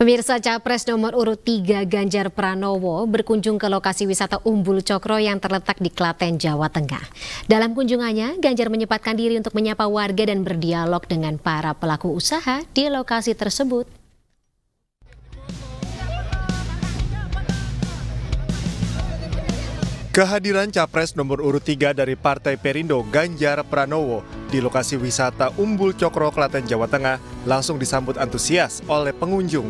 Pemirsa, Capres nomor urut 3 Ganjar Pranowo berkunjung ke lokasi wisata Umbul Cokro yang terletak di Klaten, Jawa Tengah. Dalam kunjungannya, Ganjar menyempatkan diri untuk menyapa warga dan berdialog dengan para pelaku usaha di lokasi tersebut. Kehadiran Capres nomor urut 3 dari Partai Perindo Ganjar Pranowo di lokasi wisata Umbul Cokro, Klaten, Jawa Tengah langsung disambut antusias oleh pengunjung.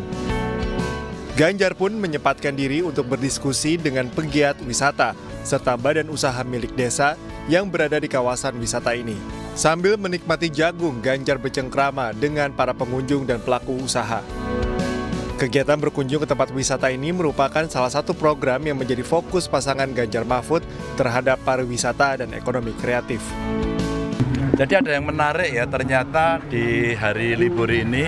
Ganjar pun menyempatkan diri untuk berdiskusi dengan pegiat wisata serta badan usaha milik desa yang berada di kawasan wisata ini. Sambil menikmati jagung, Ganjar bercengkrama dengan para pengunjung dan pelaku usaha. Kegiatan berkunjung ke tempat wisata ini merupakan salah satu program yang menjadi fokus pasangan Ganjar Mahfud terhadap pariwisata dan ekonomi kreatif. Jadi ada yang menarik ya, ternyata di hari libur ini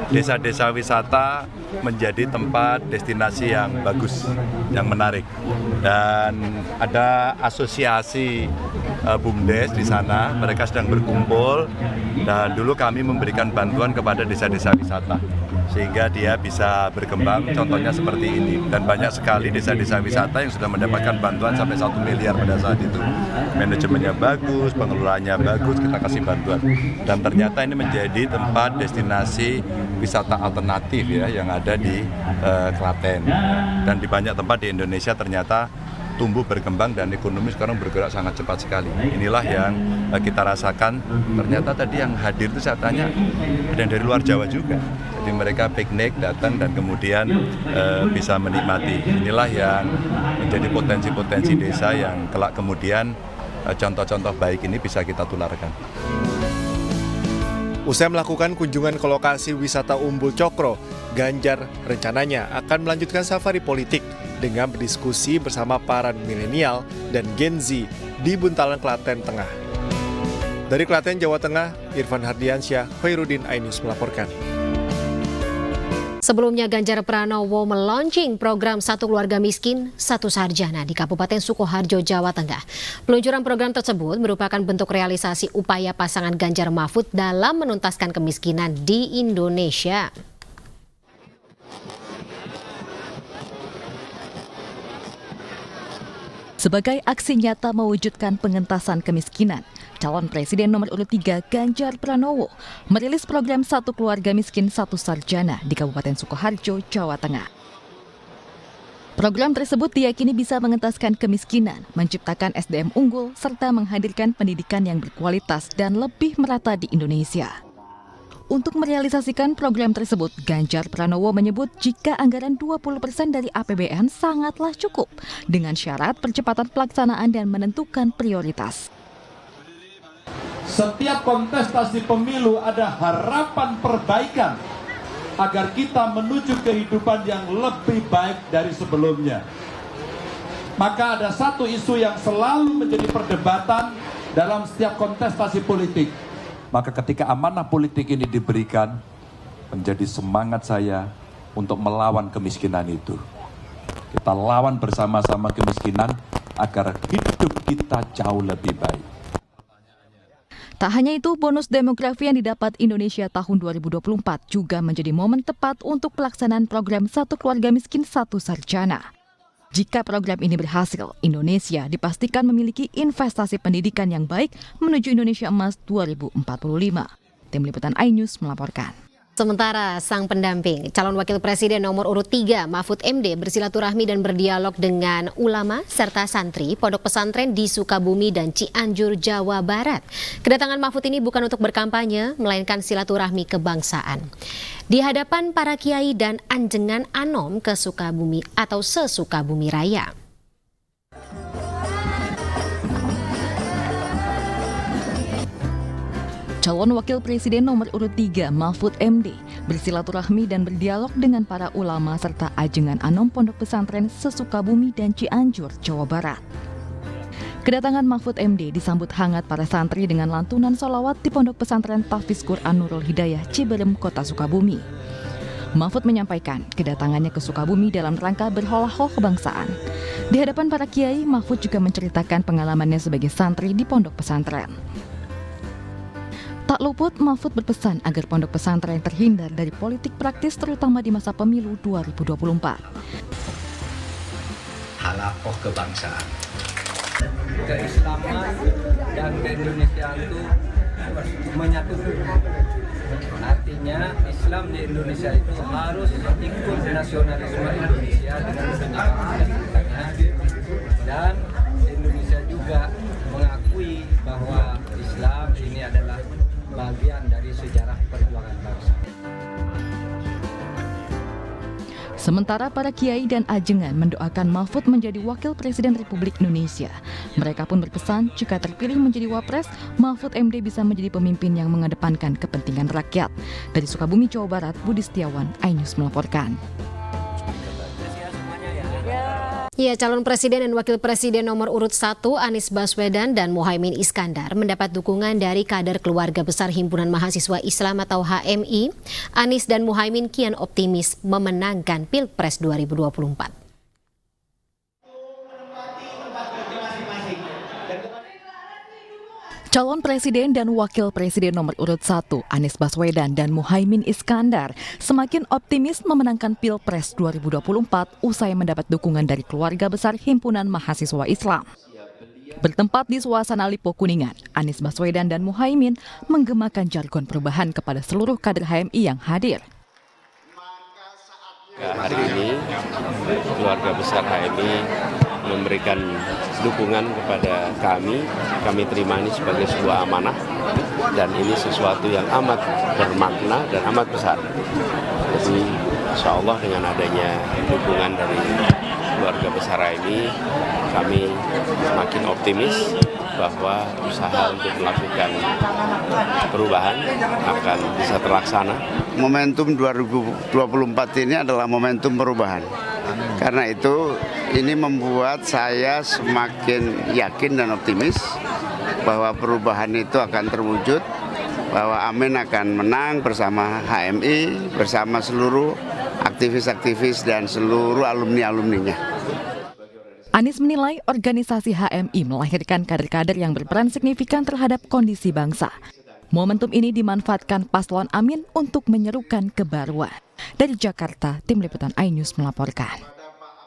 desa-desa wisata menjadi tempat destinasi yang bagus, yang menarik. Dan ada asosiasi BUMDes di sana, mereka sedang berkumpul dan dulu kami memberikan bantuan kepada desa-desa wisata sehingga dia bisa berkembang, contohnya seperti ini. Dan banyak sekali desa-desa wisata yang sudah mendapatkan bantuan sampai 1 miliar pada saat itu. Manajemennya bagus, pengelolaannya bagus, kita kasih bantuan. Dan ternyata ini menjadi tempat destinasi wisata alternatif ya yang ada di Klaten. Dan di banyak tempat di Indonesia ternyata tumbuh berkembang dan ekonomi sekarang bergerak sangat cepat sekali. Inilah yang kita rasakan. Ternyata tadi yang hadir itu saya tanya ada yang dari luar Jawa juga. Jadi mereka piknik datang dan kemudian bisa menikmati. Inilah yang menjadi potensi-potensi desa yang kelak kemudian contoh-contoh baik ini bisa kita tularkan. Usai melakukan kunjungan ke lokasi wisata Umbul Cokro, Ganjar rencananya akan melanjutkan safari politik dengan berdiskusi bersama para milenial dan Gen Z di Buntalan, Klaten Tengah. Dari Klaten, Jawa Tengah, Irfan Hardiansyah, Khairuddin Ainus melaporkan. Sebelumnya, Ganjar Pranowo meluncing program Satu Keluarga Miskin, Satu Sarjana di Kabupaten Sukoharjo, Jawa Tengah. Peluncuran program tersebut merupakan bentuk realisasi upaya pasangan Ganjar Mahfud dalam menuntaskan kemiskinan di Indonesia. Sebagai aksi nyata mewujudkan pengentasan kemiskinan, calon presiden nomor urut 3 Ganjar Pranowo merilis program Satu Keluarga Miskin Satu Sarjana di Kabupaten Sukoharjo, Jawa Tengah. Program tersebut diyakini bisa mengentaskan kemiskinan, menciptakan SDM unggul, serta menghadirkan pendidikan yang berkualitas dan lebih merata di Indonesia. Untuk merealisasikan program tersebut, Ganjar Pranowo menyebut jika anggaran 20% dari APBN sangatlah cukup dengan syarat percepatan pelaksanaan dan menentukan prioritas. Setiap kontestasi pemilu ada harapan perbaikan agar kita menuju kehidupan yang lebih baik dari sebelumnya. Maka ada satu isu yang selalu menjadi perdebatan dalam setiap kontestasi politik. Maka ketika amanah politik ini diberikan, menjadi semangat saya untuk melawan kemiskinan itu. Kita lawan bersama-sama kemiskinan agar hidup kita jauh lebih baik. Tak hanya itu, bonus demografi yang didapat Indonesia tahun 2024 juga menjadi momen tepat untuk pelaksanaan program Satu Keluarga Miskin Satu Sarjana. Jika program ini berhasil, Indonesia dipastikan memiliki investasi pendidikan yang baik menuju Indonesia Emas 2045. Tim Liputan iNews melaporkan. Sementara sang pendamping, calon wakil presiden nomor urut 3 Mahfud MD bersilaturahmi dan berdialog dengan ulama serta santri pondok pesantren di Sukabumi dan Cianjur, Jawa Barat. Kedatangan Mahfud ini bukan untuk berkampanye, melainkan silaturahmi kebangsaan. Di hadapan para kiai dan anjengan anom ke Sukabumi atau se-Sukabumi Raya. Calon Wakil Presiden nomor urut 3 Mahfud MD bersilaturahmi dan berdialog dengan para ulama serta ajengan anom pondok pesantren se-Sukabumi dan Cianjur, Jawa Barat. Kedatangan Mahfud MD disambut hangat para santri dengan lantunan sholawat di pondok pesantren Tahfiz Quran Nurul Hidayah, Ciberem, Kota Sukabumi. Mahfud menyampaikan kedatangannya ke Sukabumi dalam rangka berholah-holah kebangsaan. Di hadapan para kiai, Mahfud juga menceritakan pengalamannya sebagai santri di pondok pesantren. Tak luput, Mahfud berpesan agar pondok pesantren terhindar dari politik praktis terutama di masa pemilu 2024. Halakoh kebangsaan. Keislaman dan keindonesiaan itu menyatu. Artinya Islam di Indonesia itu harus ikut nasionalisme Indonesia dengan penyebabnya, dan Indonesia juga mengakui bahwa Islam ini adalah bagian dari sejarah perjuangan bangsa. Sementara para kiai dan ajengan mendoakan Mahfud menjadi Wakil Presiden Republik Indonesia. Mereka pun berpesan jika terpilih menjadi Wapres, Mahfud MD bisa menjadi pemimpin yang mengedepankan kepentingan rakyat. Dari Sukabumi, Jawa Barat, Budi Setiawan, iNews melaporkan. Ya, calon presiden dan wakil presiden nomor urut 1 Anies Baswedan dan Muhaimin Iskandar mendapat dukungan dari kader keluarga besar Himpunan Mahasiswa Islam atau HMI. Anies dan Muhaimin kian optimis memenangkan Pilpres 2024. Calon Presiden dan Wakil Presiden nomor urut 1, Anies Baswedan dan Muhaimin Iskandar semakin optimis memenangkan Pilpres 2024 usai mendapat dukungan dari keluarga besar Himpunan Mahasiswa Islam. Bertempat di suasana Lipo Kuningan, Anies Baswedan dan Muhaimin menggemakan jargon perubahan kepada seluruh kader HMI yang hadir. Hari ini keluarga besar HMI memberikan dukungan kepada kami terima ini sebagai sebuah amanah, dan ini sesuatu yang amat bermakna dan amat besar. Jadi insya Allah dengan adanya dukungan dari keluarga besar HMI, kami semakin optimis bahwa usaha untuk melakukan perubahan akan bisa terlaksana. Momentum 2024 ini adalah momentum perubahan. Karena itu ini membuat saya semakin yakin dan optimis bahwa perubahan itu akan terwujud, bahwa Amin akan menang bersama HMI, bersama seluruh aktivis-aktivis dan seluruh alumni-alumninya. Anies menilai organisasi HMI melahirkan kader-kader yang berperan signifikan terhadap kondisi bangsa. Momentum ini dimanfaatkan paslon Amin untuk menyerukan kebaruan. Dari Jakarta, Tim Liputan iNews melaporkan.